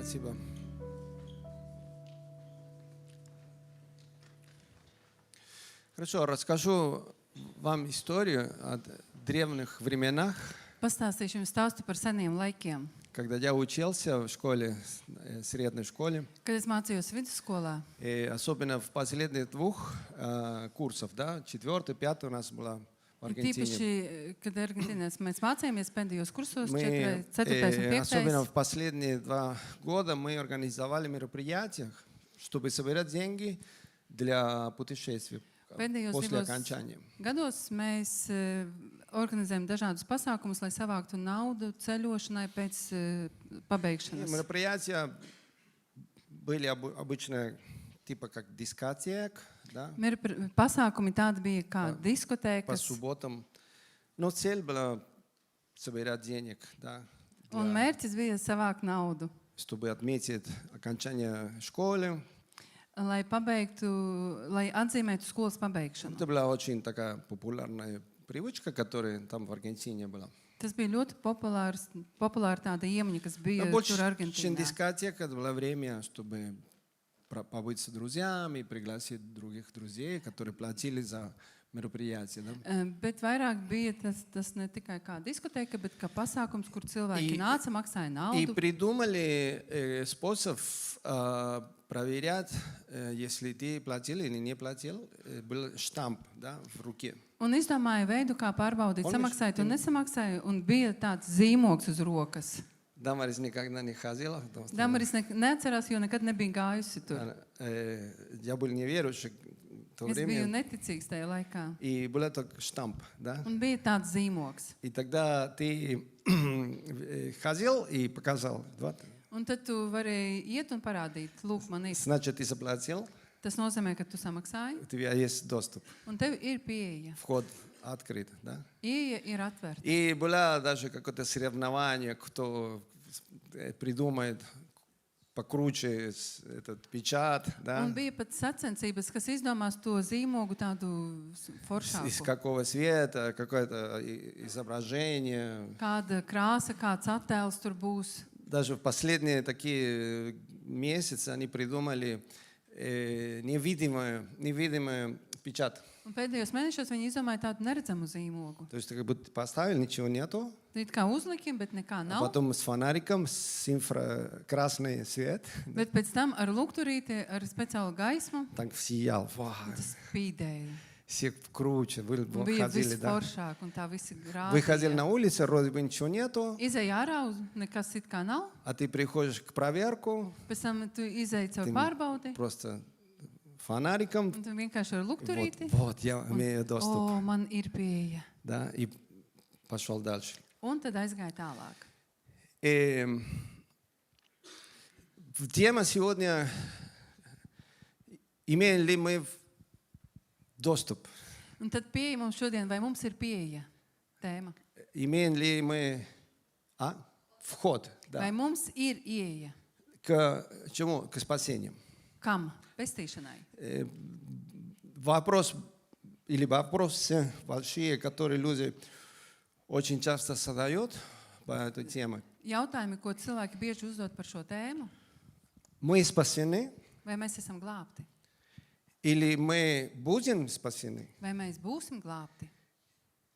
Спасибо. Хорошо, расскажу вам историю о древних временах. Pastāstīšu jums stāstu par seniem laikiem. Когда я учился в школе, средней школе, Kad es mācījos vidusskolā, и особенно в последних двух курсах, да, 4, 5 у нас была в Аргентине. tīpaši, kad Argentīnā mēs mācījāmies pēdējos kursos, Мы, 4. un особенно 5. в последние 2 года, мы организовали мероприятия, чтобы собирать деньги для путешествий Pēdējos после 2 окончания. gados mēs organizējam dažādus pasākumus, lai savāktu naudu ceļošanai pēc pabeigšanas. Мероприятия были обычно типа как дискотек, да, Pasākumi tādi bija kā по diskotēkas, субботам. Но цель была собирать денег, да, un mērķis bija savākt naudu, чтобы отметить окончание школы. lai atzīmētu skolas pabeigšanu. Это была очень такая популярная привычка, которая там в Аргентине была. Tas bija ļoti populāra tāda iemaņa, kas bija Но больше, tur чем Argentīnā. дискотека, это было время, чтобы побыть с друзьями, пригласить других друзей, которые платили за мероприятие. Да? Bet vairāk bija tas ne tikai kā diskoteka, bet kā pasākums, kur cilvēki nāca, maksāja И naudu. придумали способ проверять, если ты платил или не платил, был штамп, да, в руке. Un izdomāja veidu, kā pārbaudīt, Un samaksājot un nesamaksāju, un bija tāds zīmogs uz rokas. Дамарис никогда не ходила. Damaris neatcerās, jo nekad nebija gājusi tur. Я был неверующий в то Es biju время. neticīgs tajā laikā. И был этот штамп, да. Un bija tāds zīmogs. И тогда ты ходил и показал. Вот. Un tad tu varēji iet un parādīt, lūk, man ir. Значит, ты заплатил, Tas nozīmē, ka tu samaksāji, у тебя есть доступ. un tev ir pieeja. Вход открыт, да. Ieeja ir atvērta. И было даже какое-то соревнование, кто придумает покруче этот печат, да. Un bija pat sacensības, kas izdomās to zīmogu tādu Из foršāku. какого цвета, какое-то изображение. Kāda krāsa, kāds attēls tur būs. Даже в последние такие месяцы они придумали невидимый печать. Un pēdējos mēnešos viņi izdomāja tādu neredzamu zīmogu. То есть как будто поставили, ничего нету, It kā uzlikim, bet nekā а nav. потом с фонариком, с инфракрасный свет, Bet pēc tam ar lukturīti, ar speciālu gaismu, так сиял. Вау, tas spīdēja. все круче, вы Un bija ходили, viss да. foršāk, un tā visi Выходили rādīja. на улицу, вроде бы ничего нету, Izēja ārā, nekas it kā nav. а ты приходишь к проверку, Pēc tam tu izēji caur Ты- pārbaudi, просто фонариком, un tu vienkārši ar lukturīti. вот я имею доступ, O, man ir pieeja. да, и пошел дальше. Un tad aizgāja tālāk. Тема сегодня, имеем ли мы доступ, Un tad pieeja mums šodien, vai mums ir pieeja tēma? имеем ли мы вход, да, Vai mums ir ieeja? к чему? К спасению. Kam? Pestīšanai. Вопрос или вопросы большие, которые люди очень часто задают по этой теме. Jautājumi, ko cilvēki bieži uzdod par šo tēmu, Мы спасены vai mēs esam glābti, или мы будем спасены, vai mēs būsim glābti,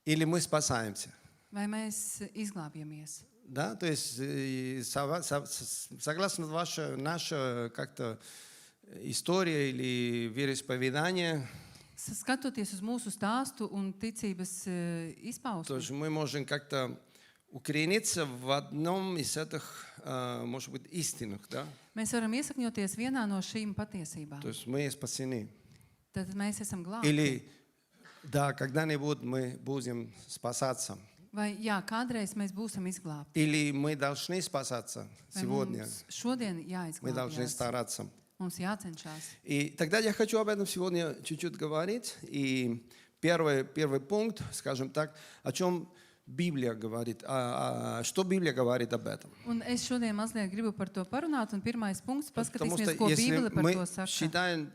или мы спасаемся. vai mēs izglābjamies. Да, то есть согласно наша как-то история или вероисповедание, Skatoties uz mūsu stāstu un ticības izpausmi, то есть мы можем как-то укорениться в одном из этих, может быть, истинных, да? mēs varam iesakņoties vienā no šīm patiesībām. То есть мы спасены. Tad mēs esam glābti. Или, да, когда-нибудь мы будем спасаться. Vai jā, kādreiz mēs būsim izglābti. Или мы должны спасаться Vai сегодня. mums šodien Мы должны jāizglābjas. стараться. Mums jācenšas. И тогда я хочу об этом сегодня чуть-чуть говорить. И первый пункт, скажем так, о чем Библия говорит, что Библия говорит об этом. Un es šodien mazliet gribu par to parunāt, un pirmais punkts Потому что paskatīsimies, ko если Bībele par to мы saka. считаем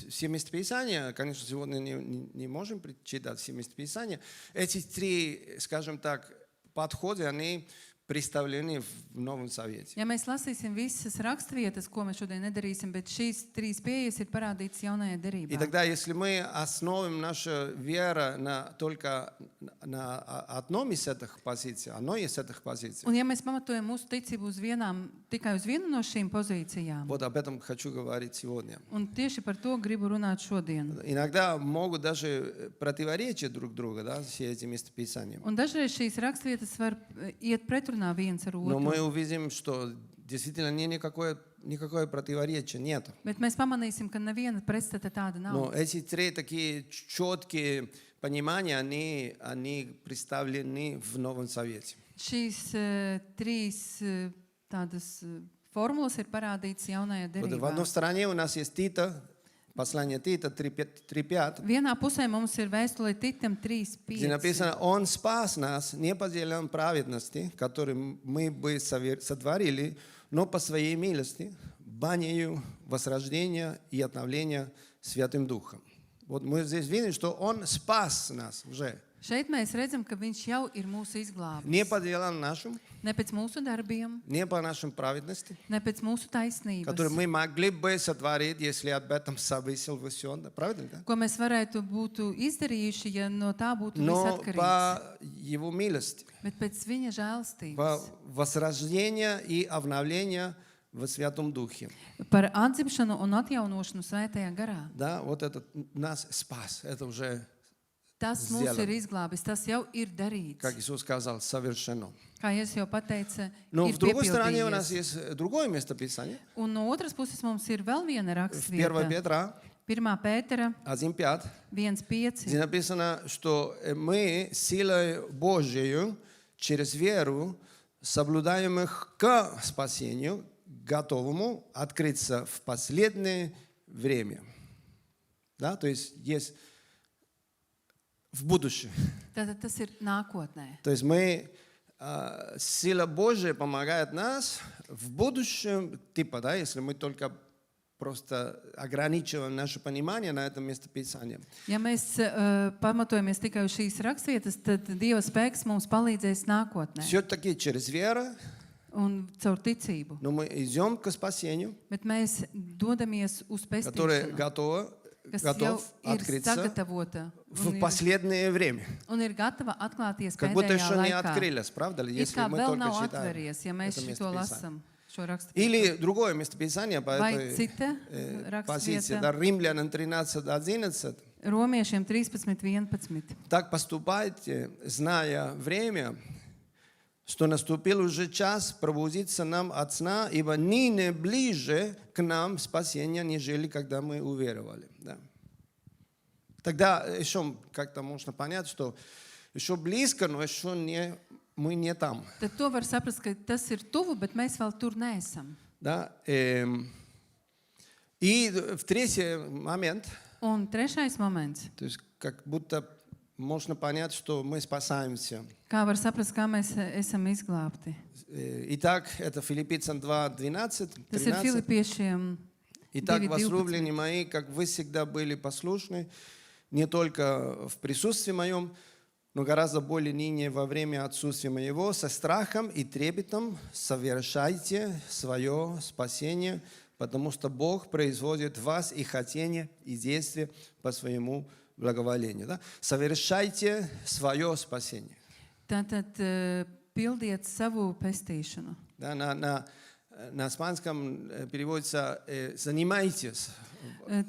все местописания, конечно, сегодня не можем читать все местописания, эти 3, скажем так, подходы, они представлены в Новом Завете. Ja mēs lasīsim visas raksturvietas, ko mēs šodien nedarīsim, bet šīs trīs pieejas ir parādītas jaunajā И derībā. тогда, если мы основываем нашу веру только на одном из этих позиций, Un ja mēs pamatojam mūsu ticību tikai uz vienu no šīm pozīcijām, вот об этом хочу говорить сегодня. un tieši par to gribu runāt šodien. Иногда могут даже противоречить друг другу, да, все эти местописания. Un dažreiz šīs raksturvietas var iet pretrunā viens ar Но мы otru. увидим, что действительно никакое противоречия нет. Bet mēs pamanīsim, ka neviena pretstata tāda Но nav. эти три такие четкие понимания, они представлены в Новом Завете. Šīs trīs tādas formulas ir parādītas jaunajā Вот в derībā. одной стороне у нас есть Тита, послание Тита 3:5, Vienā pusē mums ir vēstule Titam где 3:5. написано: Он спас нас не по делам праведности, которые мы бы сотворили, но по своей милости, банию возрождения и обновления Святым Духом. Вот мы здесь видим, что Он спас нас уже. Šeit mēs redzam, ka viņš jau ir mūsu izglābis. Не по делам нашим, Ne pēc mūsu darbiem, не по нашим праведности, ne pēc mūsu taisnības, которые мы могли бы сотворить, если об этом зависел все. Правильно, да? ko mēs varētu būt izdarījuši, ja no tā būtu viss Но atkarīgs. по Его милости, Bet pēc viņa žēlstības, по возрождению и обновлению в Святом Духе. par atzimšanu un atjaunošanu svētajā garā. Да, вот этот нас спас. Это уже, Tas mūs ir izglābis, tas jau ir darīts. как Иисус сказал, совершено. Kā Jēzus jau pateica, Но ir в другой стороне у piepildījies. нас есть другое местописание. Un no otras puses mums ir vēl viena В 1 rakstvieta. Петра 1. Pētera 1:5, 1.5. где написано, что мы силой Божьей через веру соблюдаем их к спасению, готовому открыться в последнее время. Да, то есть в будущем. Tātad tas ir nākotnē. То есть сила Божья помогает нас в будущем, типа, да, если мы только просто ограничиваем наше понимание на этом местописании. Ja mēs pamatojamies tikai uz šīs rakstvietas, tad Dieva spēks mums palīdzēs nākotnē Все-таки через веру, un caur ticību. но мы идем к спасению, Bet mēs dodamies uz которое pestīšanu, kas jau готов ir открыться sagatavota в последнее время. un ir gatava atklāties Как будто pēdējā еще не laikā. открылось, правда ли, It если kā мы vēl только nav читаем atveries, ja mēs это šo местописание. lasam, šo rakstvietu. Или другое местописание по Vai этой cita позиции, rakstvieta да, Римлянам 13:11. Romiešiem 13.11. Так поступайте, зная время, что наступил уже час пробудиться нам от сна, ибо ныне ближе к нам спасение, нежели когда мы уверовали. Да. Тогда еще как-то можно понять, что еще близко, но еще мы не там. Tad to var saprast, ka tas ir tuvu, bet mēs vēl tur neesam. Да. И в третий момент, Un trešais moments. то есть как будто можно понять, что мы спасаемся. Kā var saprast, kā mēs esam izglābti? Итак, это Филиппийцам 2:12, Tas ir 13. Filipiešiem Итак, 2:12. возлюбленные мои, как вы всегда были послушны, не только в присутствии моем, но гораздо более ныне во время отсутствия моего, со страхом и трепетом совершайте свое спасение, потому что Бог производит в вас и хотение, и действие по своему благоволению. Да? Совершайте свое спасение. Tātad pildiet savu pestīšanu. Да, на испанском переводится «занимайтесь»,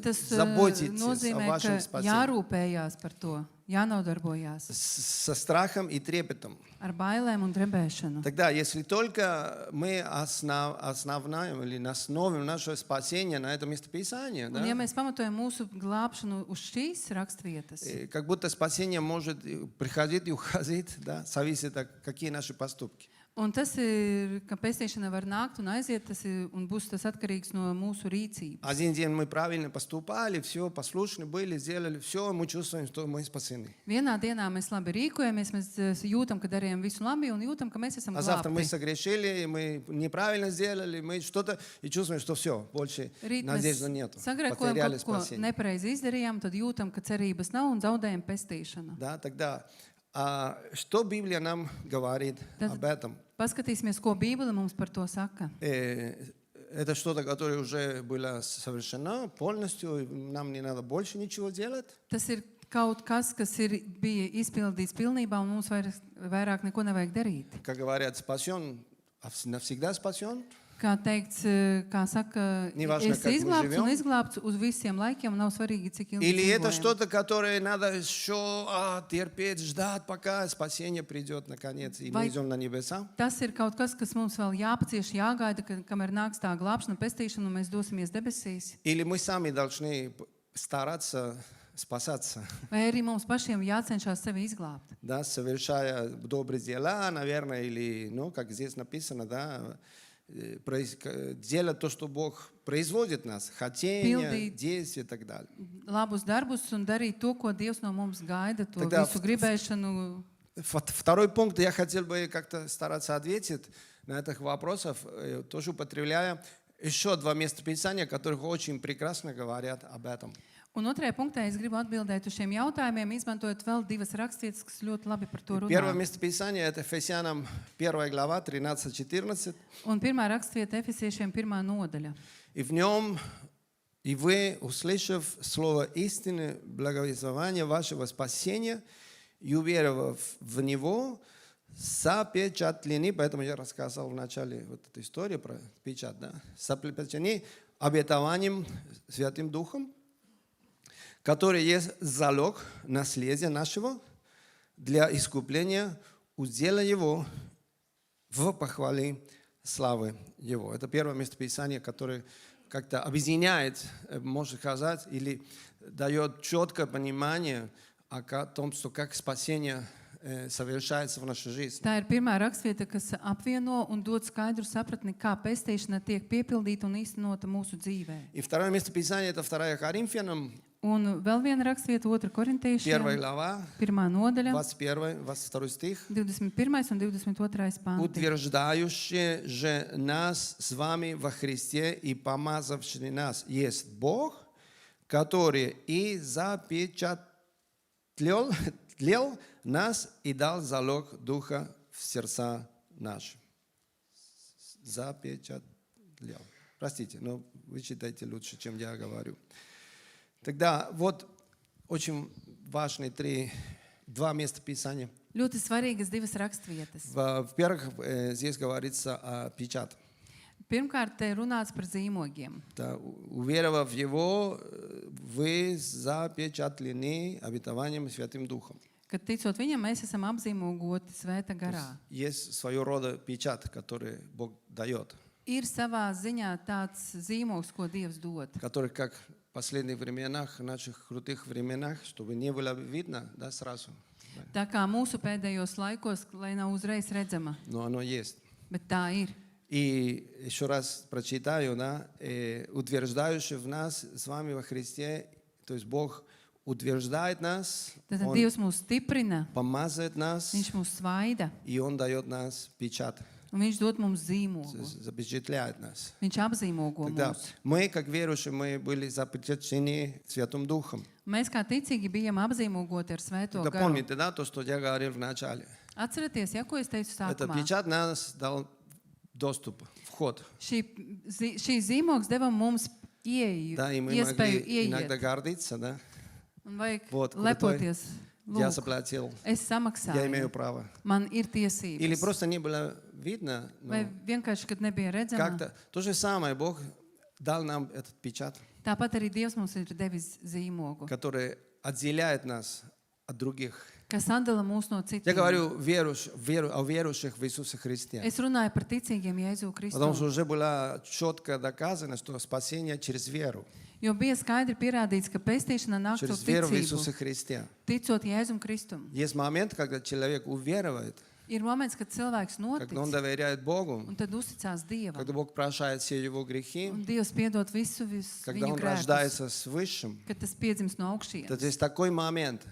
Tas заботитесь о nozīmē, вашем ka спасении. jārūpējās par to, jānodarbojās Со страхом и трепетом. ar bailēm un drebēšanu. Тогда, если только мы основаем или основим наше спасение на это местописание, Un ja да, mēs pamatojam mūsu glābšanu uz šīs rakstvietas, как будто спасение может приходить и уходить, да, зависит от какие наши поступки. un tas ir, ka pestīšana var nākt un aiziet, tas ir, un būs tas atkarīgs no mūsu rīcības. Один день мы правильно поступали, все, послушны были, сделали все, мы чувствуем, что мы спасены. Vienā dienā mēs labi rīkojamies, mēs jūtam, ka darījām visu labi un jūtam, ka mēs esam А завтра мы glābti. согрешили, мы неправильно сделали, мы что-то, и чувствуем, что все, больше Rīt надежды mēs нет. sagrēkojam Потеряли kaut ko спасение. nepareizi izdarījām, tad jūtam, ka cerības nav un zaudējam pestīšanu. Да, тогда Что Библия нам говорит Да. об этом? Paskatīsimies, ko Bībele mums par to saka. Это что-то, которое уже было совершено полностью, и нам не надо больше ничего делать. Tas ir kaut kas, kas bija izpildīts pilnībā, un mums vairāk neko nevajag darīt. Как говорят, спасен, навсегда спасен. Kā teikts, kā saka, Неважно, es как мы izglābts un живем. izglābts uz visiem laikiem, nav svarīgi, cik ilgi Или это dzīvojam. что-то, которое надо еще терпеть, ждать, пока спасение придет наконец, и мы Vai- идем на небеса. Tas ir kaut kas, kas mums vēl jāpacieš, jāgaida, kamēr nāks tā glābšana, pestīšana, un mēs dosimies debesīs. Или мы сами должны стараться спасаться, Vai arī mums pašiem jācenšas sevi izglābt. да, совершая добрые дела, наверное, или, ну, как здесь написано, да, делать то, что Бог производит в нас, хотение, Pildīt. действия и так далее. Labus darbus un darīt to, ko Dievs no mums gaida, to Тогда visu gribēšanu. Второй пункт, я хотел бы как-то стараться ответить на этих вопросов, тоже употребляя еще два местописания, которых очень прекрасно говорят об этом. Un otrajā punktā es gribu atbildēt uz šiem jautājumiem, izmantojot vēl divas rakstītas, kas ļoti labi par to Первое runā. местописание – это Ефесянам 1 глава 13-14. Un pirmā rakstvieta Efesiešiem 1. nodaļa. И в нем, и вы, услышав слово истины, благовествование вашего спасения, и уверовав в него, запечатлены, поэтому я рассказал в начале вот эту историю про печать, да, запечатлены обетованием Святым Духом, который есть залог наследия нашего для искупления удела его в похвале славы его. Это первое местописание, которое как-то объединяет, можно сказать, или дает четкое понимание о том, что как спасение совершается в нашей жизни. Tā ir pirmā rakstvieta, kas apvieno un dod skaidru sapratni, kā pestīšana tiek piepildīta un īstenota mūsu dzīvē. И второе местописание – это 2 Коринфянам, Un vēl viena rakstvieta, 2. 1 korintiešiem, глава, 1. nodaļa, 21-22 стих. 21. un 22. panti. Утверждающий же нас с вами во Христе и помазавший нас есть Бог, который и запечатлел нас и дал залог Духа в сердца наши. Запечатлел. Простите, но вы читайте лучше, чем я говорю. Тогда вот очень важные два места Писания. Ļoti svarīgas divas rakstvietas. Во-первых, здесь говорится о печати. Pirmkārt, te ir runāts par zīmogiem. Да, уверовав в Его, вы запечатлены обетованием Святым Духом. Kad ticot viņam, mēs esam apzīmogoti svēta garā. Есть своего рода печать, который Бог дает, Ir savā ziņā tāds zīmogs, ko Dievs dod. который, как в последних временах, в наших крутых временах, чтобы не было видно, да, сразу. Tā kā mūsu pēdējos laikos, lai nav uzreiz redzama, Но оно есть. bet tā ir. И еще раз прочитаю, да, утверждающий в нас с вами во Христе, то есть Бог утверждает нас, Tad Он Dievs mūs stiprina, помазывает нас, Viņš mūs svaida, и Он дает нас печать, un Viņš dod mums zīmogu. запечатляет нас. Viņš apzīmogo Тогда mūs. мы, как верующие, мы были запечатлены Святым Духом. Mēs kā ticīgi bijām apzīmogoti ar svēto Тогда garu. помните, да, то, что я говорил в начале. Atcerieties, ja, ko es teicu Эта sākumā? печать нас дал доступ, вход. Šī zīmogs deva mums Да, и мы iespēju могли иногда ieiet. гордиться, да. Un vajag Вот, lepoties. Я Lūk, заплатил, es я samaksāju. имею право. Man ir Или tiesības. просто не было видно. Но Vai vienkārši, kad nebija redzama. как-то то же самое, Бог дал нам этот печать, Tāpat arī Dievs mums ir devis zīmogu, который отделяет нас от других. kas atdala mūs no Я citiem. говорю о верующих в Иисуса Христе. Es runāju par ticīgiem Jēzu Потому что Kristu. уже было четко доказано, что спасение через веру. Jo bija skaidri pierādīts, ka pestīšana nāk caur Через веру в ticību, Иисуса Христе. ticot Jēzum Kristum. Есть момент, когда человек уверует, Ir moments, kad cilvēks когда он notic доверяет Богу, un tad uzticās Dievam. когда Бог прощает все его грехи, Un Dievs piedod visu когда viņu он grēkus, рождается свыше. kad tas piedzimst no augšiem. Это есть такой момент,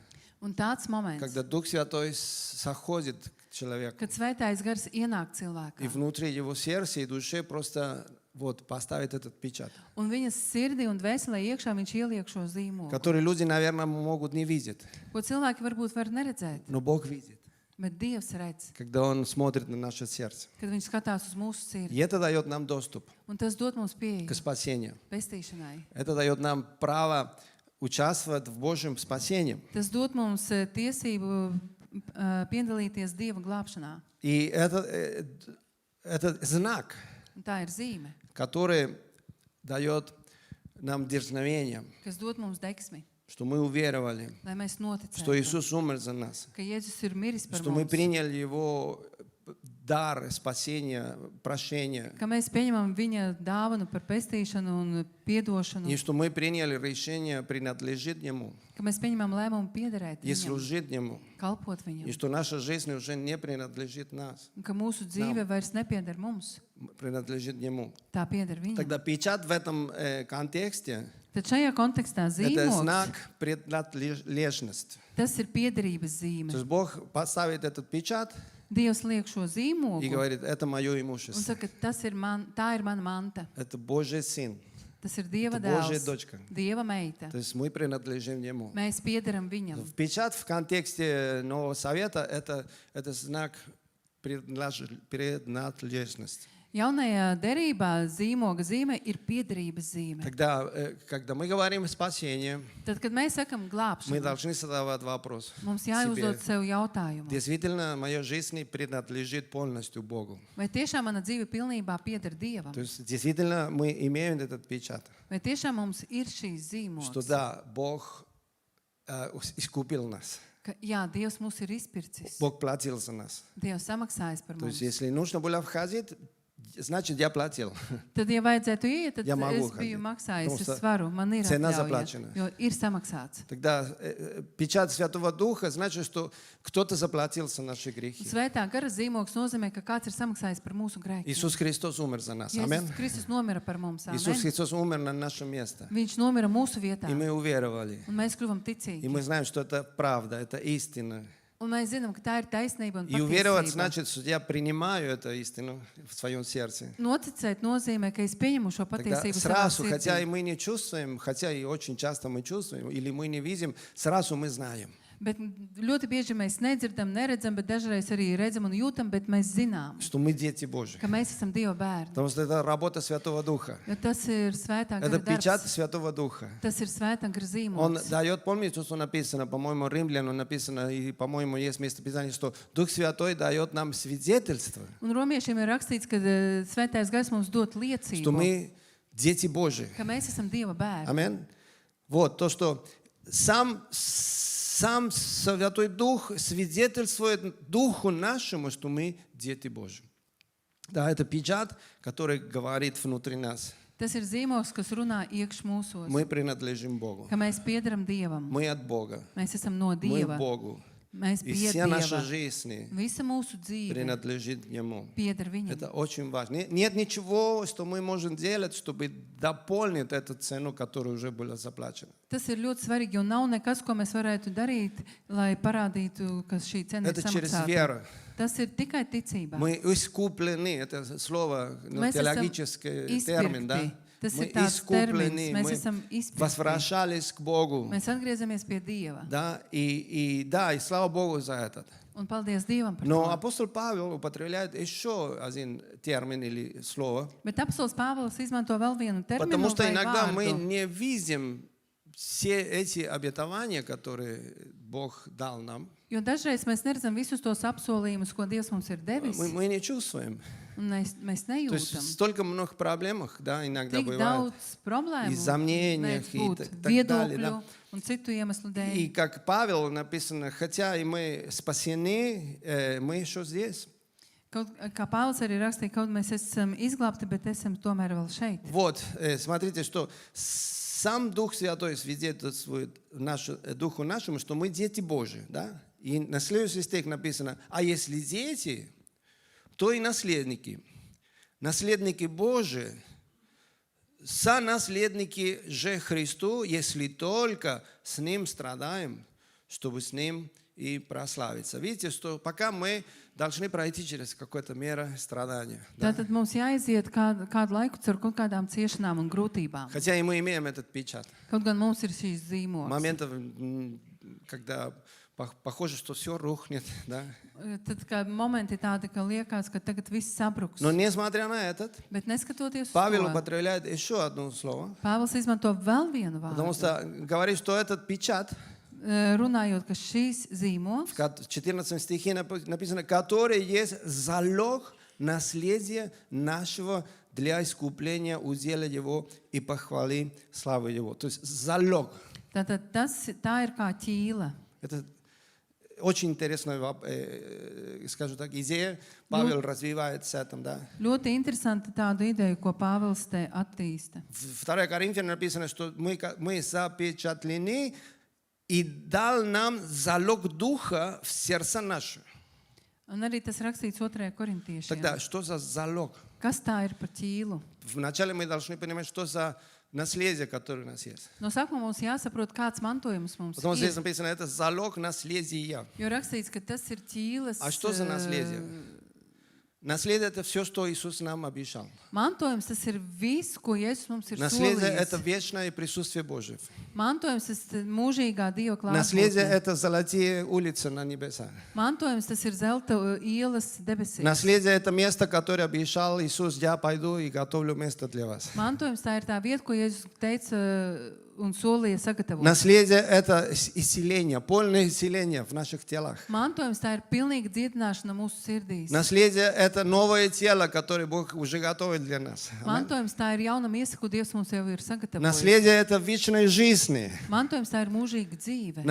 Un tāds moments, когда Дух Святой заходит к человеку. kad svētais gars ienāk И cilvēkā. внутри его сердца и души просто вот поставить этот печать, Un viņa sirdī un dvēselē iekšā viņš ieliek šo zīmogu, который люди, наверное, могут не видеть, ko cilvēki varbūt var neredzēt, но Бог видит, bet Dievs redz, когда Он смотрит на наше сердце. kad viņš skatās uz mūsu sirdi. И это дает нам доступ Un tas dod mums к pieeju спасению. pestīšanai. Это дает нам право участвовать в Божьем спасении. Tas dod mums tiesību piedalīties Dieva glābšanā. И это знак, Un tā ir zīme, который дает нам дерзновение, kas dod mums deksmi, что мы уверовали, lai mēs что noticētu, Иисус умер за нас, ka Jēzus ir miris par что мы mums, приняли Его дар спасения, прощения, ka mēs pieņemam viņa dāvanu par pestīšanu un piedošanu, и что мы приняли решение принадлежить Ему ka mēs pieņemam lēmumu piederēt и viņam, служить Ему, kalpot и viņam, что наша жизнь уже не принадлежит нас, un ka mūsu dzīve vairs nepieder mums, принадлежит Ему. tā pieder viņam. Тогда печать в этом контексте Tad šajā kontekstā это zīmogs, знак принадлежности. tas ir piederības То zīme. есть Бог поставит этот печать Dievs liek šo и zīmogu говорит, это мое un имущество, saka, tā ir mana manta, это Божий сын, tas ir Dieva это Божья dēls, дочка. Dieva meita. То есть мы принадлежим Ему. Mēs piederam viņam. В печать в контексте Нового Завета это знак принадлежности. Jaunajā derībā zīmoga zīme ir piederības zīme. Тогда, когда мы говорим спасение, Tad, kad mēs sakam мы glābšanu, должны задавать вопрос. mums jāuzdod sev jautājumu, Действительно, моя жизнь принадлежит полностью Богу. vai tiešām mana dzīve pilnībā pieder Dievam, То есть действительно мы имеем этот печать, vai tiešām mums ir šīs что zīmogs, да, Бог искупил нас, ka jā, Dievs mūs ir izpircis, Бог платил за нас. Dievs samaksājis par То есть mums. если нужно было входить, значит я платил. Tad, ja vajadzētu iet, tad Ja могу es biju ходить. maksājis, Потому es что varu, man ir цена atļauja, заплачена. jo ir samaksāts. Тогда печать Святого Духа значит, что кто-то заплатил за наши грехи. Svētā gara zīmogs nozīmē, ka kāds ir samaksājis par mūsu grēkiem. Иисус Христос умер за нас. Аминь. Jēzus Kristus nomira par mums. Иисус Amen. Христос умер на наше место. Viņš nomira mūsu vietā, И мы уверовали. un mēs kļuvam И ticīgi. мы знаем, что это правда, это истина. Un mēs zinām, ka tā ir taisnība un И уверовать patiesība. значит, что я принимаю эту истину в своем сердце. Noticēt nozīmē, ka es pieņemu šo Тогда patiesību savā сразу, хотя и sirdī. мы не чувствуем, хотя и очень часто мы чувствуем, или мы не видим, сразу мы знаем. Bet ļoti bieži mēs nedzirdam, neredzam, bet dažreiz arī redzam un jūtam, bet mēs zinām, Что мы дети Божьи. ka mēs esam Dieva bērni. Потому что это работа Святого Духа. Jo tas ir svētā Это gara печать darbs. Святого Духа. Tas ir svētā gara Он zīmogs. дает, помните, что написано, по-моему, Римлянам написано, и, по-моему, есть место Писания, что Дух Святой дает нам свидетельство, Un romiešiem ir rakstīts, ka svētais gars mums dod что liecību, мы дети Божьи. ka mēs esam Dieva bērni. Аминь. Вот то, что сам Святой Дух свидетельствует Духу нашему, что мы дети Божьи. Да, это печать, который говорит внутри нас. Tas ir zīmogs, kas runā iekš mūsos, Мы принадлежим Богу. ka mēs piederam Dievam. Мы от Бога. Mēs esam no Мы Dieva. Богу. Mēs И pieder вся наша Dieva. жизнь Visa mūsu dzīve принадлежит Ему. pieder Viņam. Это очень важно. Нет ничего, что мы можем делать, чтобы дополнить эту цену, которая уже была заплачена. Tas ir ļoti svarīgi, un nav nekas, ko mēs varētu darīt, lai parādītu, ka šī cena ir Это через samaksāta. веру. Tas ir tikai ticībā. Мы искуплены, это слово, Мы теологический esam термин, да? izpirkti. Tas Мы ir tāds искуплены, termins. Mēs мы esam izpirkti. возвращались к Богу, Mēs atgriezamies pie Dieva. да, и слава Богу за это. Un paldies Dievam par Но to. апостол Павел употребляет еще один термин или слово, Bet apostols Pāvils izmanto vēl vienu terminu потому что vai иногда мы vārdu. не видим все эти обетования, которые Бог дал нам, Jo dažreiz mēs neredzam visus tos apsolījumus, ko Dievs mums ir devis, мы не чувствуем. un mēs То есть nejūtam. столько много проблем, да, иногда Tik бывает. daudz problēmu И сомнениях, mēdz и būt так далее, viedokļu да. un citu iemeslu dēļ. И как Павел написано, хотя и мы спасены, мы еще здесь. Kaut, kā Pāvils arī rakstīja, kaut mēs esam izglābti, bet esam tomēr vēl šeit. Вот, смотрите, что сам Дух Святой свидетельствует Духу нашему, что мы дети Божьи, да? И на следующий стих написано, а если дети, то и наследники. Наследники Божьи, сонаследники же Христу, если только с Ним страдаем, чтобы с Ним и прославиться. Видите, что пока мы должны пройти через какую-то меру страдания. Да? Tātad mums jāiziet kādu laiku caur kaut kādām ciešanām un grūtībām. Хотя и мы имеем этот печать. Kaut gan mums ir šīs zīmogs. Моментов, когда похоже, что все рухнет. Да? Tad kā momenti tādi, ka liekas, ka tagad viss sabruks. Но несмотря на этот, Bet neskatoties uz Павел to, употребляет еще одно слово. Pāvils izmanto vēl vienu Потому vārdu. что говорит, что этот печать, Runājot, ka šīs zīmogs, в 14 стихе написано, который есть залог наследия нашего для искупления удела его и похвалы славы его. То есть залог. tātad tā ir kā ķīla. Это очень интересная, скажу так, идея. Павел развивает с этим, да. Ļoti interesanti tādu ideju, ko Pāvils te attīsta. В 2 Коринфянам написано, что мы запечатлены и дал нам залог духа в сердца наши. Un arī tas rakstīts 2. korintiešiem. Тогда что за залог? Kas tā ir par ķīlu? Вначале мы должны понимать, что за наследие, которое у нас есть. No sākuma mums jāsaprot, kāds mantojums mums Потому что ir. здесь написано, это залог наследия. Jo rakstīts, ka tas ir ķīles. А что за наследие? Наследие – это все, что Иисус нам обещал. Mantojums tas ir viss, ko Jēzus mums ir Наследие – это solījis. вечное присутствие Божие. Mantojums tas ir mūžīgā Dieva Наследие – klātbūtne. это золотые улицы на небесах. Mantojums tas ir zelta ielas debesīs. Наследие – это место, которое обещал Иисус, я пойду и готовлю место для вас. Mantojums tā ir tā vieta, ko Jēzus teica un solīja sagatavot. Наследие – это исцеление, полное исцеление в наших телах. Mantojums tā ir pilnīga dziedināšana mūsu sirdīs. Наследие – это новое тело, которое Бог уже готовит для нас. Аминь. Mantojums tā ir jauna miesa, ko Dievs mums jau ir sagatavojis. Наследие – это вечной жизни. Mantojums tā ir mūžīga dzīve.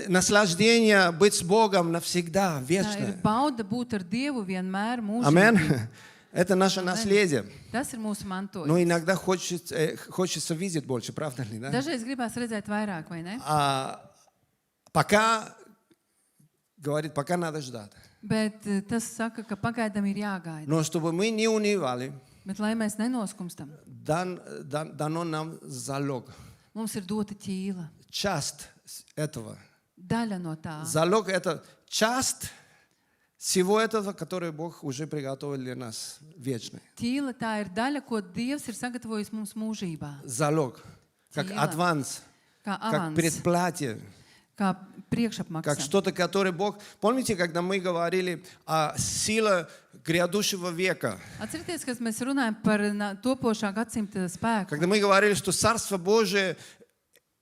Наслаждение быть с Богом навсегда, Tā ir вечно. bauda būt ar Dievu vienmēr Аминь. mūžīgi. Это наше наследие. Tas ir mūsu Но mantojums. иногда хочется видеть больше, правда ли? Да? Dažreiz gribās redzēt vairāk, vai ne? Пока, говорит, пока надо ждать. Bet tas saka, ka pagaidām ir jāgaida. Но чтобы мы не унывали, Bet lai mēs nenoskumstam, дано нам залог. mums ir dota ķīla. Часть этого. Daļa no tā. Залог – это часть всего этого, которое Бог уже приготовил для нас, вечный. Ķīla tā ir daļa, ko Dievs ir sagatavojis mums mūžībā. Залог, как Ķīla. адванс, Kā как avans, предплатие, kā как priekšapmaksa. что-то, которое Бог... Помните, когда мы говорили о силе грядущего века? Atcerieties, kad mēs runājam par topošā gadsimta spēku. Когда мы говорили, что Царство Божие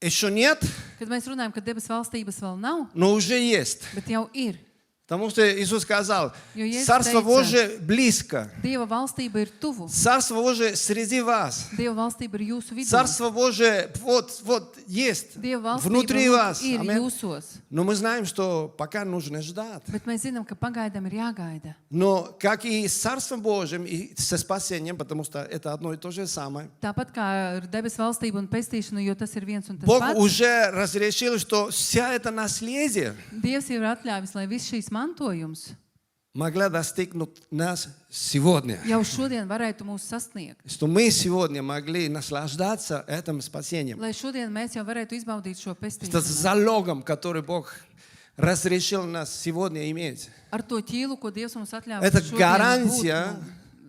еще нет, Kad mēs runājam, ka debes valstības vēl nav, но уже есть. bet jau ir. Потому что Иисус сказал, Jo Jēzus Царство teica, Божие близко. Dieva valstība ir tuvu. Царство Божие среди вас. Dieva valstība ir jūsu vidū. Царство Божие вот есть Dieva внутри valstība вас. ir Аминь. jūsos. Но мы знаем, что пока нужно ждать. Bet mēs zinām, ka pagaidām ir jāgaida. Но как и с Царством Божьим, и со спасением, потому что это одно и то же самое, Tāpat kā ar debes valstību un pestīšanu, jo tas ir viens un tas Бог pats. уже разрешил, что вся это наследие Dievs jau ir atļāvis, lai viss šīs mantojums могла достигнуть нас сегодня. jau šodien varētu mūs sasniegt. Что мы сегодня могли наслаждаться этим спасением. Lai šodien mēs jau varētu izbaudīt šo Это pestīšanu. залогом, который Бог разрешил нас сегодня иметь. Ar to ķīlu, ko Dievs mums atļāvis Это šodien гарантия,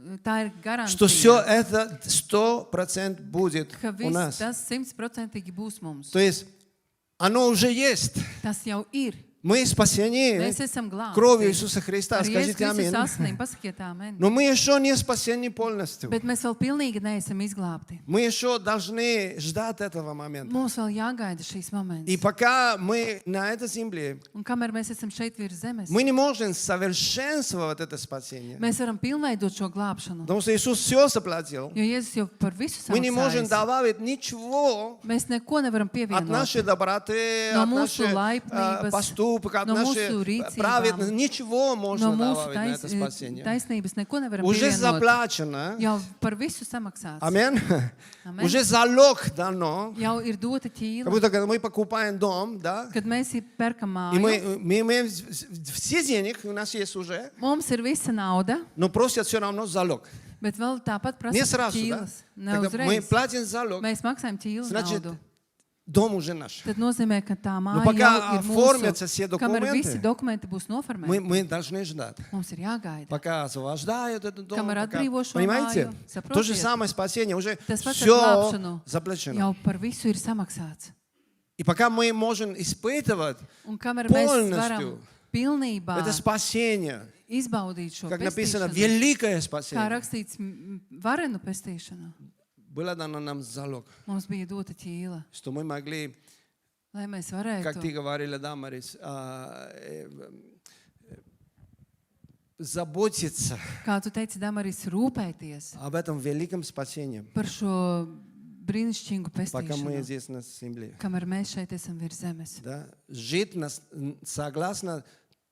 būt, tā ir что все garantija, это 100% будет ka у viss нас. tas 100% būs mums. То есть оно уже есть. Tas jau ir. Мы спасены Mēs esam glābti. кровью Иисуса Христа. Ar Jēzus Скажите Kristus аминь. asinīm, pasakiet amen. Но мы еще не спасены полностью. Bet mēs vēl pilnīgi neesam izglābti. Мы еще должны ждать этого момента. Mums vēl jāgaida šīs И moments. пока мы на этой земле, Un kamēr mēs esam šeit virs zemes, мы не можем совершенствовать это спасение. mēs varam pilnveidot šo glābšanu. Потому что Иисус все заплатил. Jo Jēzus jau par visu Мы не можем samaksājis. добавить ничего Mēs neko nevaram от нашей pievienot. доброты, No от mūsu наших laipnības, поступков, от no нашей mūsu rīcībām, праведности. Ничего No можно mūsu добавить на это спасение. taisnības neko nevaram Уже pievienot. заплачено. Jau par visu samaksāts. Аминь. Amen. Уже залог дано. Jau ir dota Как ķīla. будто когда мы покупаем дом, да, Kad mēs pērkam и māju, мы имеем все денег, у нас есть уже, mums ir visa nauda, но просят все равно залог. bet vēl tāpat Не prasa сразу, да? ķīlas. Ne Когда мы uzreiz. платим залог, Mēs maksājam ķīlas значит, naudu. дом уже наш. tad nozīmē, ka tā Но māja пока jau ir оформятся все mūsu. Kamēr visi документы, dokumenti būs noformēti, мы должны ждать. mums ir jāgaida. Пока освобождают этот дом. Камера пока- отбрīvo šo Понимаете? māju, saprotiet? То же самое спасение. Уже Tas pats ar все glābšanu заплачено. jau par visu ir samaksāts. И пока мы можем испытывать Un kamēr mēs полностью varam pilnībā это спасение, izbaudīt šo как написано, pestīšanu, великое kā спасение, rakstīts varenu pestīšanu, было дано нам залог, mums bija dota ķīla, что мы могли, lai mēs как ты varētu, говорила, да, Марис, заботиться kā tu teici, Damaris, rūpēties об этом великом спасении, par šo brīnišķīgu пока мы pestīšanu, здесь на земле. kamēr mēs šeit esam virs zemes. Да? Жить согласно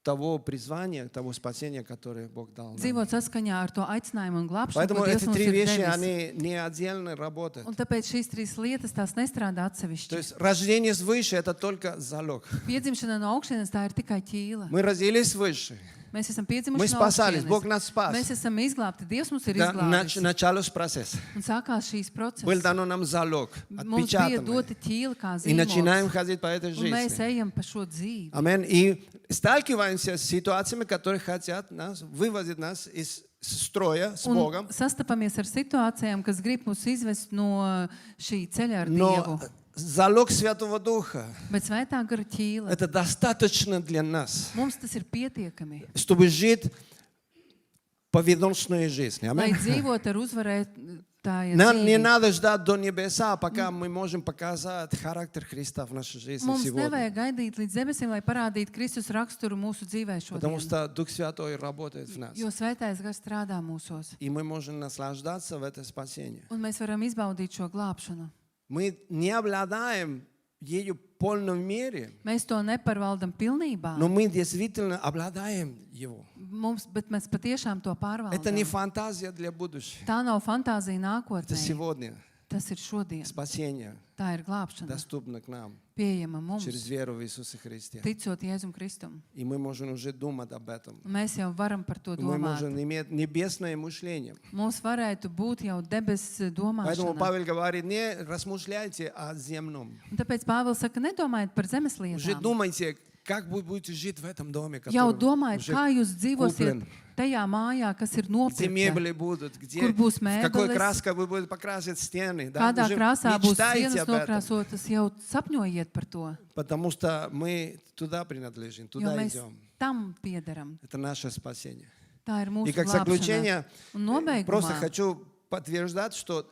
того призвания, того спасения, которое Бог дал нам. Dzīvot saskaņā ar to aicinājumu un glābšanu, Поэтому ko Dievs эти mums три ir вещи, devis. они не отдельно работают. Un tāpēc šīs trīs lietas tās nestrādā То atsevišķi. есть рождение свыше – это только залог. Piedzimšana no augšienes tā ir tikai ķīla. Мы родились свыше. Mēs esam Мы piedzimuši no спасались, Бог augšienes. нас спас. Mēs esam izglābti. Dievs mums ir Да, izglābis. началось процесс. Un sākās šīs Был process. дано нам залог, Mums bija отпечатанный. dota ķīla kā И начинаем zīmols. ходить по этой Un mēs жизни. ejam pa šo dzīvi. Амин. И сталкиваемся с ситуациями, которые хотят нас, выводить нас из строя с Un Богом. sastapamies ar situācijām, kas grib mūs izvest no šī ceļa ar Но Dievu. залог Святого Духа Bet svētā gara ķīla. – это достаточно для нас, Mums tas ir pietiekami. чтобы жить победоносной жизнью. Lai Аминь. dzīvotu ar uzvarētāju Нам не dzīvi. надо ждать до небеса, пока мы можем показать характер Христа в нашей жизни Mums сегодня. nevajag gaidīt līdz debesīm, lai parādītu Kristus raksturu mūsu dzīvē Потому šodien. что Дух Святой работает в нас. Jo svētais gars strādā mūsos. И мы можем наслаждаться в это спасение. Un mēs varam izbaudīt šo glābšanu. Мы не обладаем ею в полном мере, Mēs to nepārvaldam pilnībā, но мы действительно обладаем его. bet mēs patiešām to Это не pārvaldam. фантазия для будущего. Tā nav fantāzija Это nākotnē. сегодня. Tas ir šodien. Спасение Tā ir glābšana. доступно к нам Pieejama mums, через веру в Иисуса Христа. ticot Jēzum Kristum. И мы можем уже думать об этом. Un mēs jau varam par to Мы domāt. можем иметь небесное мышление. Mums varētu būt jau debes Поэтому domāšana. Павел говорит, не размышляйте о земном. Un tāpēc Pāvils saka, nedomājiet par zemes Уже lietām. думайте, как вы будете жить в этом доме, Jau который domājiet, уже kā jūs dzīvosiet куплен. tajā mājā, kas ir Где nopirkta. мебели будут, где, Kur būs в какой mēbeles, краской вы будете покрасить стены. Да? kādā Уже krāsā būs мечтайте sienas об этом. nokrāsotas, jau sapņojiet par to. Потому что мы туда принадлежим, Jo туда mēs идем. tam piederam. Это наше спасение. Tā ir mūsu И как glābšana. заключение, Un просто nobeigumā хочу подтверждать, что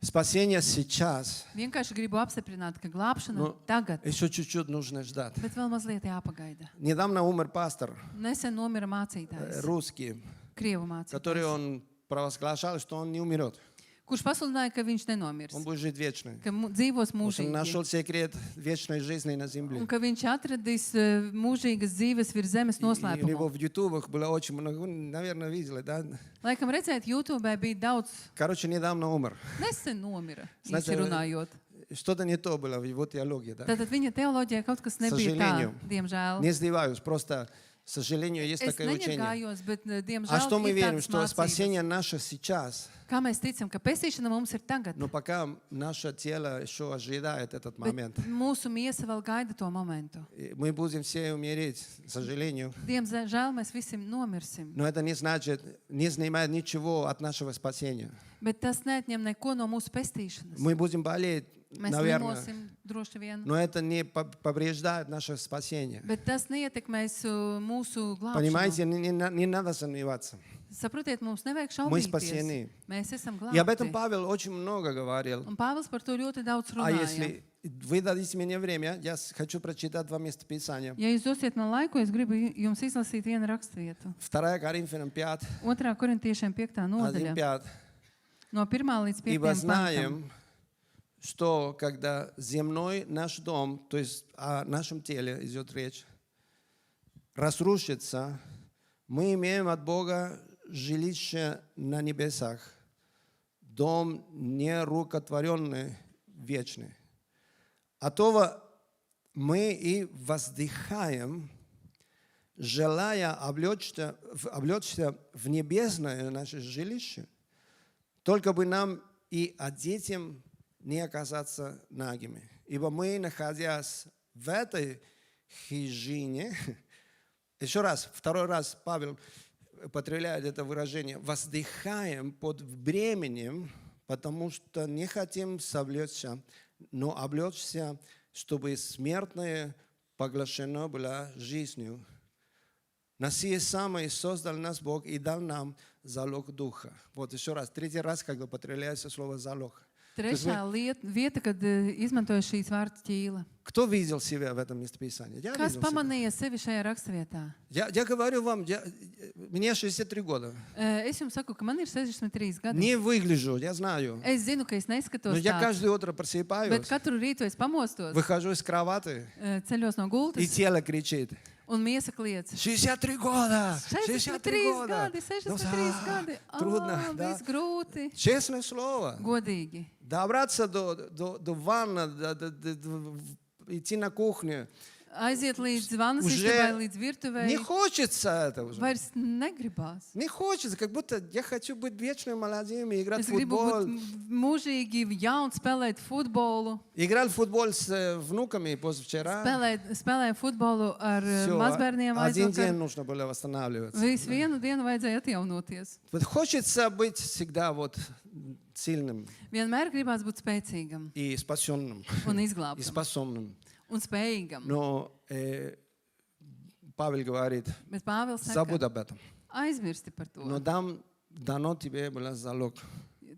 спасение сейчас, vienkārši gribu apstiprināt, ka glābšana Nu, tagad, еще чуть-чуть нужно ждать. bet vēl mazliet jāpagaida. Недавно умер пастор Nesen nomira mācītājs, русский, krievu который mācītājs, он провозглашал, что он не умрет. kurš pasludināja, ka viņš nenomirs, Он будет жить вечно. ka dzīvos Он mūžīgi. нашел секрет вечной жизни на земле. Un ka viņš atradīs mūžīgas dzīves virs zemes И у него noslēpumu. в ютубах было очень много, вы, наверное, видели, да? Laikam redzēt, YouTube bija daudz Короче, недавно умер. nesen nomira, Знаете, īsi runājot. Что-то не то было в его теологии, да? Tātad viņa teoloģijā kaut kas nebija tā, Сожалению. diemžēl. Не издеваюсь, просто, к сожалению, есть Es такое учение. neņirgājos, bet, А diemžēl, что мы ir верим, tādas что mācības. спасение наше сейчас, Kā mēs ticam, ka pestīšana mums ir tagad, но пока наше тело еще ожидает этот bet момент. mūsu miesa vēl gaida to momentu. И мы будем все умереть, к сожалению. Diemžēl mēs visi nomirsim, Но это не значит, не снимает ничего от нашего спасения. bet tas neatņem neko no mūsu pestīšanas. Мы будем болеть, Mēs наверное, slimosim droši vien, но это не повреждает наше спасение. bet tas neietekmēs mūsu glābšanu. Понимаете, не надо сомневаться. Saprotiet, mums nevajag Мы šaubīties. спасены. Mēs esam И об этом glābti. Павел очень много говорил. Un Pāvils par to ļoti daudz А runāja. если вы дадите мне время, я хочу прочитать два местописания. Ja jūs dosiet man laiku, es gribu jums izlasīt vienu rakstvietu. 2 Коринфянам 5, 2. korintiešiem 5. nodaļa. 1-5. No 1. līdz 5. Ибо pantam. знаем, что когда земной наш дом, то есть о нашем теле идет речь, разрушится, мы имеем от Бога жилище на небесах, дом нерукотворенный, вечный. От того мы и воздыхаем, желая облечься в небесное наше жилище, только бы нам и одетым не оказаться нагими. Ибо мы, находясь в этой хижине, еще раз, второй раз Павел употребляет это выражение, воздыхаем под бременем, потому что не хотим совлечься, но облечься, чтобы смертное поглощено было жизнью. На сие самое создал нас Бог и дал нам залог духа. Вот еще раз, третий раз, когда употребляется слово залог. Trešā vieta, kad izmantoja šīs vārds ķīla. Кто видел себя в этом местописании? Я Kas видел себя. pamanīja sevi šajā raksturvietā? Я говорю вам, мне 63 года. Es jums saku, ka man ir 63 gadi. Не выгляжу, я знаю. Es zinu, ka es Но neskatos я tāds, каждое утро bet просыпаюсь, katru rītu es pamostos, выхожу из кровати, ceļos no и gultas тело кричит. un miesa kliedz. 63 года! 63 gadi, 63 Ну, gadi. трудно, да. Viss grūti. Честное слово. Godīgi. Добраться до ванны, идти на кухню. Aiziet līdz vannas Уже istabai, līdz virtuvei. Не хочется это уже. Vairs negribās. Не хочется, как будто я хочу быть вечно молодым и играть Es в gribu футбол. būt mūžīgi jauns, spēlēt futbolu. Играл в футбол с внуками позавчера. Spēlēju futbolu ar Всё, mazbērniem один aizvakar. день нужно было восстанавливаться. Visu vienu dienu vajadzēja atjaunoties. Вот хочется быть всегда вот сильным Vienmēr gribās būt spēcīgam и спасенным, un и izglābtam спасенным. un spējīgam. Но Павел говорит, Bet Pāvils забудь saka, об этом. aizmirsti par to. Но дано тебе было залог,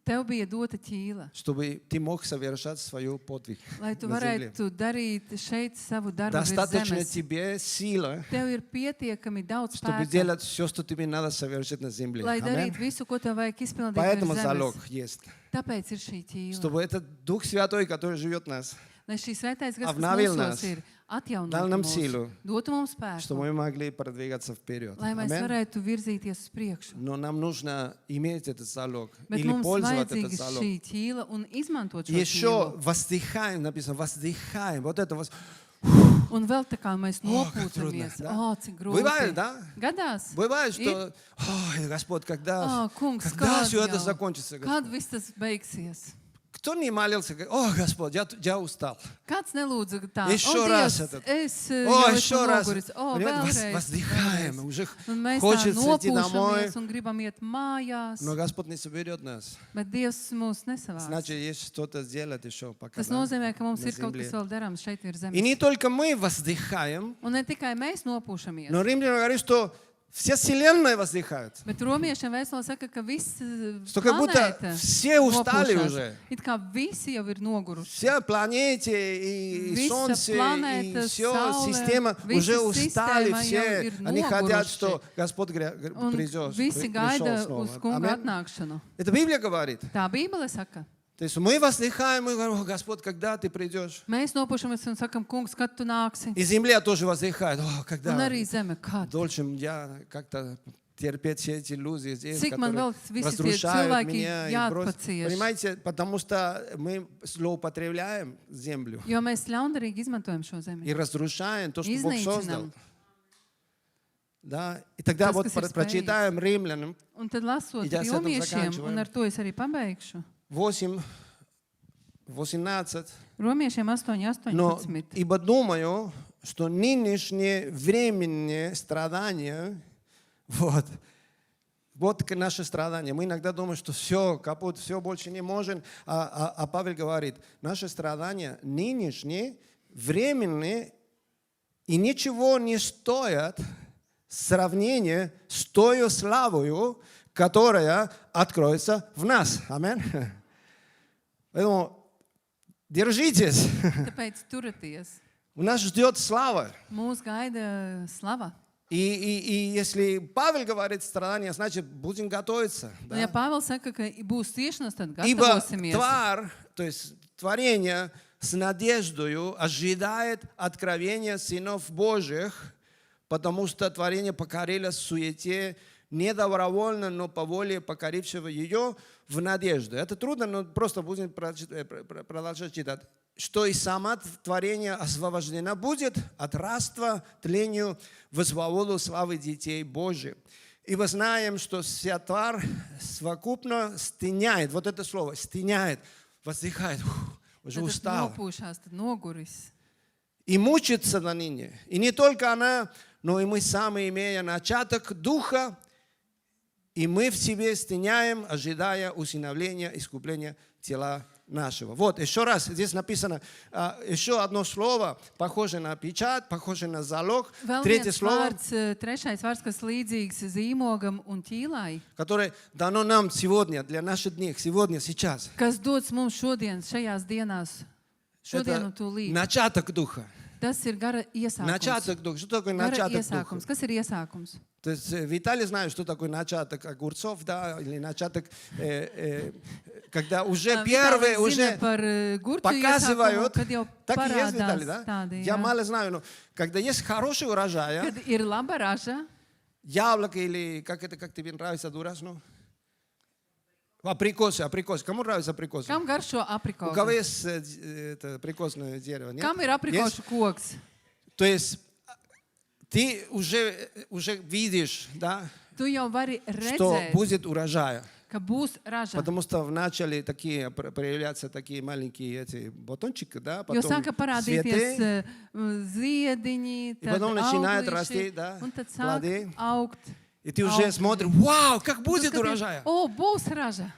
Tev bija dota ķīla, чтобы ты мог совершать свой подвиг lai tu на земле. varētu darīt šeit savu darbu virs Достаточно zemes. тебе сила, Tev ir pietiekami daudz чтобы spēka, делать все, что тебе надо совершить на земле. lai Аминь. darītu visu, ko tev vajag izpildīt Поэтому virs залог zemes. есть. Tāpēc ir šī ķīla. Чтобы этот Дух Святой, который живет в нас, Lai šī svētais gars, kas Обновил нас, mūsos ir, atjaunotu дал нам mūs, силу, dotu mums чтобы spēku, мы могли продвигаться вперед. lai mēs Аминь. varētu virzīties uz priekšu. Но нам нужно иметь этот залог Bet или mums пользоваться этот vajadzīga залог. šī ķīla un izmantot šo Еще ķīlu. воздыхаем, написано, воздыхаем. Вот это Un vēl tā kā mēs как трудно, nopūcamies. да? Cik grūti. Бывает, да? Gadās. Бывает, что, ой, Господь, когда Kungs, kad все это jau? закончится? Kad Господь? viss tas beigsies? Кто не молился? О, Господь, я устал. Kāds nelūdza tā? Еще O, раз Dievs, этот. es О, jau esmu еще раз. noguris. O, Понимаете, vēlreiz. воздыхаем. vēlreiz. Уже Un mēs tā хочется идти домой. nopūšamies un gribam iet mājās, Но Господь не соберет нас. bet Dievs mūs nesavāc. Значит, есть что-то сделать еще пока. Tas да, nozīmē, ka mums на ir kaut земле. kas vēl darāms šeit virs И zemes. не только мы воздыхаем, Un ne tikai mēs nopūšamies, но Римляне говорят, что вся вселенная воздыхает. bet romiešiem vēstule saka, ka viss Что как будто planēta все устали nopūšās. уже. It kā visi jau ir noguruši. Все планеты и Visa Солнце, и planēta, все Saule, система visa уже устали, sistēma все. jau ir Они хотят, noguruši. что Господь Un придет, visi gaida пришел uz снова. kunga Аминь. atnākšanu. Это Библия говорит. Tā Bībele saka. То есть мы воздыхаем, мы говорим, «О, Господь, когда ты придешь? Mēs nopūšamies un sakam, kungs, kad tu nāksi. И земля тоже воздыхает. О, Un когда arī zeme, kad. дольше я как-то терпеть все эти иллюзии здесь, Cik man которые vēl visi tie разрушают cilvēki меня и бросят. jāatpacieš. Понимаете, потому что мы злоупотребляем землю Jo mēs ļaundarīgi izmantojam šo zemi. и разрушаем то, что Бог создал. Iznīcinam. Да? И тогда Tas, вот kas ir прочитаем Римлянам Un tad lasot И я с этим romiešiem, заканчиваю. un ar to es arī pabeigšu. 8, 18. Romiešiem 8, Но 18. ибо думаю, что нынешние временные страдания, вот наши страдания. Мы иногда думаем, что все, капут, все больше не можем. А Павел говорит, наши страдания нынешние, временные и ничего не стоят в сравнении с той славою, которая откроется в нас. Аминь. Поэтому держитесь. Tāpēc turieties. Нас ждет слава. Mūs gaida slava. И если Павел говорит страдания, значит, будем готовиться. Un, ja Да? Pāvils saka, ka būs ciešanas, tad Ибо gatavosimies. тварь, то есть творение с надеждою ожидает откровения сынов Божьих, потому что творение покорилось суете, не добровольно, но по воле покорившего ее в надежду. Это трудно, но просто будем продолжать читать. Что и сама творение освобождена будет от рабства, тлению, во свободу славы детей Божьих. Ибо знаем, что вся тварь совокупно стеняет, вот это слово, стеняет воздыхает, уже Tad устал. nopūšās, tad noguris. И мучится на ныне. И не только она, но и мы сами, имея начаток духа, и мы в себе стеняем, ожидая усыновления, искупления тела нашего. Вот, еще раз, здесь написано еще одно слово, похоже на печать, похоже на залог. Vēl Третье viens слово, vārds, trešais vārds, kas līdzīgs zīmogam un ķīlai, которое дано нам сегодня, для наших дней, сегодня, сейчас. kas dots mums šodien, šajās dienās, šodien un Это tūlīt. начаток духа. Tas ir gara iesākums. Начаток духа. Что такое Gara начаток iesākums. духа? Kas ir iesākums? То есть в Италии знаю, что такое начаток огурцов, да, или начаток, когда уже первые, уже par gurtu показывают. iesākumu, kad jau Так и есть в parādās Италии, да? tādi, Я jā. мало знаю, но когда есть хороший урожай, Kad ir laba raža, яблоко или, как тебе нравится, дуразно? Абрикосы. Кому нравится абрикосы? kam garšo У кого aprikosu? есть это абрикосное дерево? Нет? Kam ir aprikošu koks? То есть ты уже видишь, да, Tu jau vari что redzēt, будет урожай. ka būs raža. Потому что вначале такие проявляются такие маленькие эти бутончики, да, Jo потом sāka parādīties цветы, ziediņi, и tad потом начинает auglīši, расти, да, un tad sāk плоды. augt. И ты уже смотришь, вау, как Tu будет skaties, урожай. O, būs raža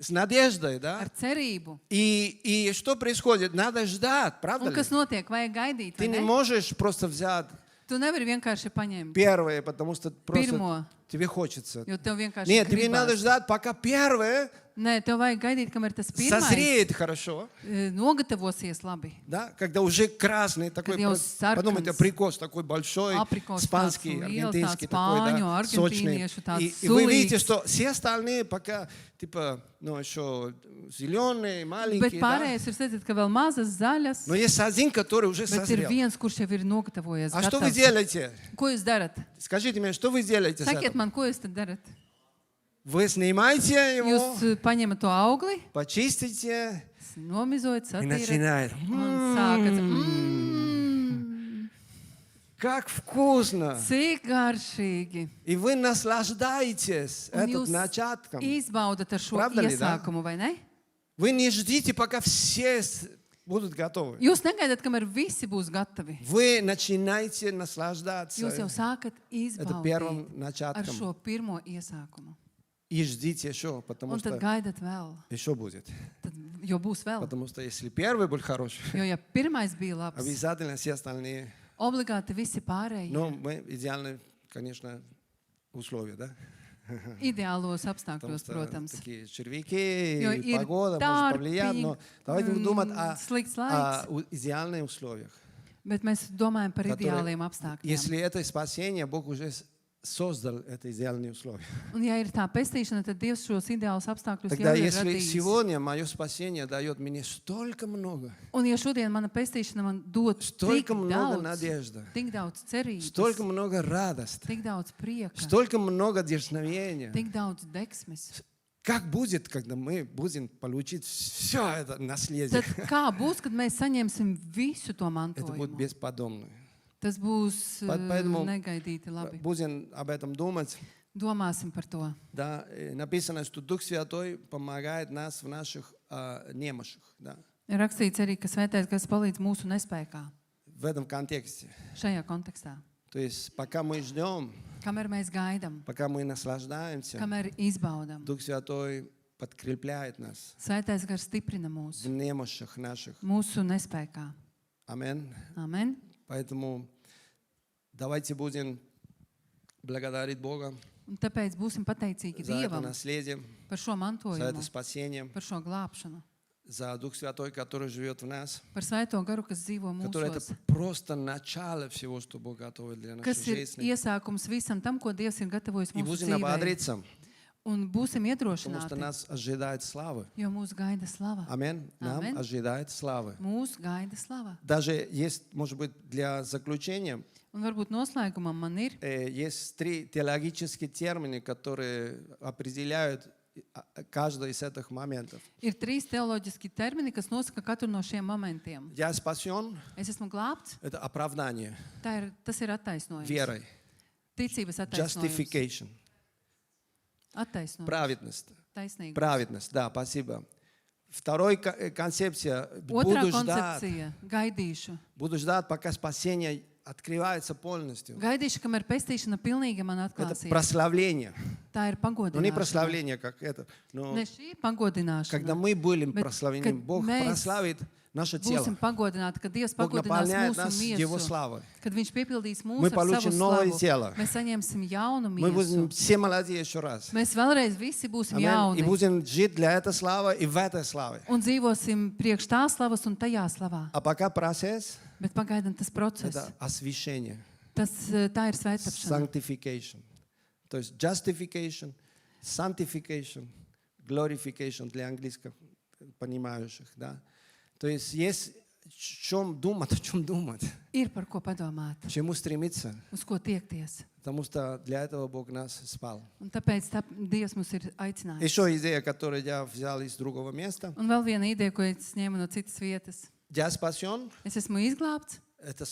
С надеждой, да. ar cerību. И что происходит? Надо ждать, правда Un ли? kas notiek? Vajag gaidīt, Ты vai не ne? можешь просто взять Tu nevari vienkārši paņemt первое, потому что просто pirmo, тебе хочется. jo tev vienkārši Нет, тебе надо gribas. ждать, пока первое Nē, tev vajag gaidīt, kamēr tas pirmais созреет хорошо, nogatavosies labi. да, когда уже красный такой, Kad jau подумайте, sarkans, абрикос такой большой, aprikos испанский, tāds liels, аргентинский tāds такой, spāņu, да, сочный. argentīniešu, tāds И вы видите, sulīgs. что все остальные пока, типа, ну, еще зеленые, Bet маленькие, да. pārējais ir redzēt, ka vēl mazas zaļas, Но есть один, который уже bet ir созрел. viens, kurš jau ir nogatavojies. А что вы gatavs. делаете? Ko jūs darat? Скажите мне, что вы делаете с Sakiet этим? man, ko jūs tad darat? Вы снимаете его, Jūs paņemat to augli, почистите nomizojat, и satīrat начинает. un sākat. Как вкусно! Cik garšīgi! И вы наслаждаетесь Un этим jūs начатком. izbaudat ar šo Правда ли, да? iesākumu, vai ne? Вы не ждите, пока все будут готовы. Jūs negaidat, kamēr visi būs gatavi. Вы начинаете наслаждаться Jūs jau sākat это первым izbaudīt ar начатком. šo pirmo iesākumu. И ждите еще, потому Un tad что gaidat vēl, еще будет. tad, jo būs vēl. Потому что если первый был хороший, Jo, ja pirmais bija labs, обязательно все остальные. obligāti visi pārējie Но мы идеальные, конечно, условия, да? ideālos Потому apstākļos, что protams. такие червяки, Jo и ir погода может повлиять, tārpīgi, но давайте думать о slikts laiks, идеальных условиях. bet mēs domājam par Которые- ideāliem apstākļiem. Если это спасение, Бог уже создал это идеальные условия. Un, ja ir tā pestīšana, tad Dievs šos ideālus apstākļus Тогда jau ir если radījis. сегодня мое спасение дает мне столько много, Un, ja šodien mana pestīšana man dod tik столько много daudz, надежды, tik daudz cerības, столько много радости, tik daudz prieka, столько много дерзновения, tik daudz deksmes, как будет, когда мы будем получить все это наследие? tad kā būs, kad mēs saņemsim visu to Это будет mantojumu? бесподобно. Tas būs Поэтому negaidīti labi. будем об этом думать. Domāsim par to. Да, написано, что Дух Святой помогает нас в наших немощах. Да, Ir rakstīts arī, ka svētais gars palīdz mūsu nespējā в этом контексте. šajā kontekstā. То есть пока мы ждем, Kamēr mēs gaidām, пока мы наслаждаемся, kamēr izbaudām, Дух Святой подкрепляет нас svētais gars stiprina mūs, в немощах наших. mūsu nespējā. Аминь. Amen. Поэтому давайте будем благодарить Бога Un tāpēc būsim pateicīgi за это Dievam наследие, par šo за mantojumu, это спасение, par šo glābšanu, за Дух Святой, который живет в нас, par svēto garu, kas dzīvo который это mūsos, просто начало всего, что Бог готовит для нашей kas ir жизни. iesākums visam tam, ko Dievs ir gatavojis И mūsu будем dzīvē. ободриться, Un būsim потому что iedrošināti, нас ожидает слава. jo mūs gaida slava. Аминь. Нам Аминь. ожидает славы. Mūs gaida slava. Даже есть, может быть, для заключения, Un varbūt noslēgumam man ir есть три теологические термины, которые определяют каждый из этих моментов. Ir trīs teoloģiski termini, kas nosaka katru no šiem momentiem. Я спасен, Es esmu glābts, это оправдание tas ir attaisnojums. верой, Ticības attaisnojums. justification, Attaisnojums. праведность. Taisnīgums. Праведность, да, спасибо. Вторая концепция. Otrā koncepcija - gaidīšu. Буду ждать, пока спасение открывается полностью. Gaidīšu, kamēr pestīšana pilnīgi man Это atklāsies. прославление. Tā ir Но не pagodināšana. прославление, как это. Но Ne šī ir pagodināšana. когда мы будем Bet прославлены, kad Бог mēs прославит наше тело. Būsim pagodināti, kad Dievs Бог pagodinās наполняет mūsu нас Его miesu. славой. Kad Viņš piepildīs Мы mūsu ar savu получим новое slavu, тело. mēs saņemsim jaunu Мы будем miesu. все молодые еще раз. Mēs vēlreiz visi būsim Аминь. И jauni будем жить для этой славы и в этой славе. un dzīvosim priekš tā slavas un tajā slavā. А пока процесс Bet pagaidām tas process, это освящение, tā ir svētāpšana. sanctification. То есть justification, sanctification, glorification для английских понимающих, да. То есть о чем думать, Ir par ko padomāt, к чему стремиться, uz ko tiekties. потому что для этого Бог нас спал. Un tāpēc Dievs mums ir aicinājis. Еще идея, которую я взял из другого места. Un vēl viena ideja, ko es ņēmu no citas vietas. Я спасен, Es esmu izglābts. это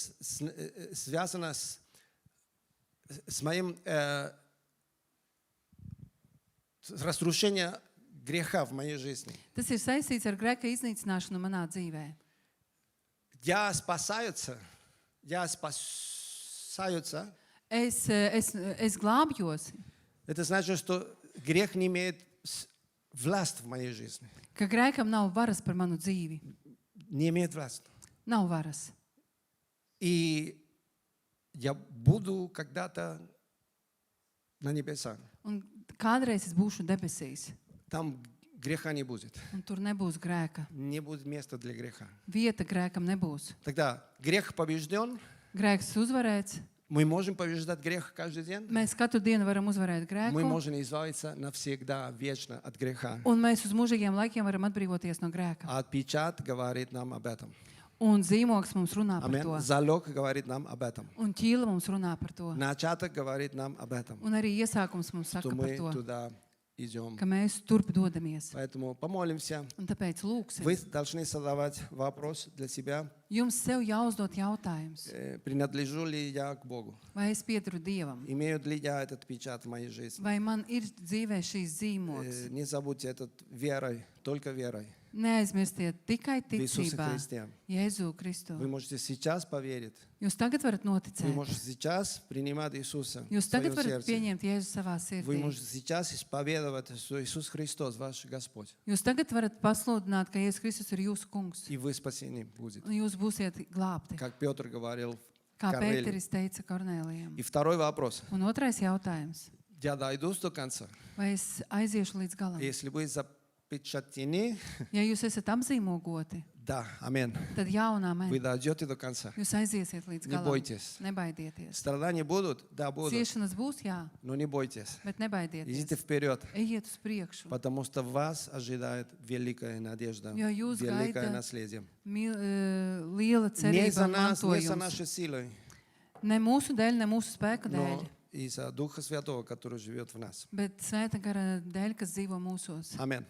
связано с моим разрушением греха в моей жизни. Tas ir saistīts ar grēka iznīcināšanu manā dzīvē. Я спасаются, Es glābjos, это значит, что грех не имеет власть в моей жизни. ka grēkam nav varas par manu dzīvi. Не имеет власть. Nav varas. И я буду когда-то на небесах. Un kādreiz es būšu debesīs, Там греха не будет. un tur nebūs grēka. Не будет места для греха. Vieta grēkam nebūs. Тогда грех побежден. Grēks uzvarēts. Мы можем побеждать грех каждый день. Mēs katru dienu varam uzvarēt Мы grēku. можем избавиться навсегда, вечно от греха. Un mēs uz mūžīgiem laikiem varam atbrīvoties no grēka. А отпечат говорит нам об этом. Un zīmogs mums runā par Аминь. to. Залог говорит нам об этом. Un ķīla mums runā par to. Начаток говорит нам об этом. Un arī iesākums mums Что saka par мы to, туда идем. ka mēs turp dodamies. Поэтому помолимся. Un tāpēc lūksim. Вы должны задавать вопрос для себя. Jums sev jāuzdod jautājums, Принадлежу ли я к Богу? vai es piedaru Dievam, Имею ли я этот печат в моей жизни? vai man ir dzīvē šīs zīmogs. Не забудьте этот верой, только верой Neaizmirstiet tikai в Иисусе ticībā Христе. Jēzu Kristu. Вы можете сейчас поверить. Jūs tagad varat Вы noticēt. можете сейчас принимать Иисуса в Jūs своем tagad varat сердце. pieņemt Jēzu savā Вы sirdī. можете сейчас исповедовать, что Иисус Христос ваш Господь. Jūs tagad varat pasludināt, ka Jēzus Kristus ir jūsu kungs. И вы спасены будете. Un jūs būsiet glābti. Как Петр говорил Kā Korneliju. Pēteris teica Kornēlijam. И второй вопрос. Un otrais jautājums. Я дойду до конца. Vai es aiziešu līdz galam? Если вы запечатлены, Ja jūs esat apzīmogoti, да, аминь. tad jaunā Вы mēnē дойдете до конца. jūs aiziesiet līdz Не galam. бойтесь. Nebaidieties. Страдания будут? Да, будут. Ciešanas būs, jā, Но не бойтесь. bet nebaidieties. Идите вперед. Ejiet uz priekšu, Потому что вас ожидает великая надежда, Jo jūs великое gaida наследие. Liela Не за cerība un нас, не за mantojums. нашей силой, Ne mūsu dēļ, ne mūsu spēka но dēļ, из-за Духа Святого, который живет в нас. bet svēta gara dēļ, kas dzīvo mūsos. Аминь.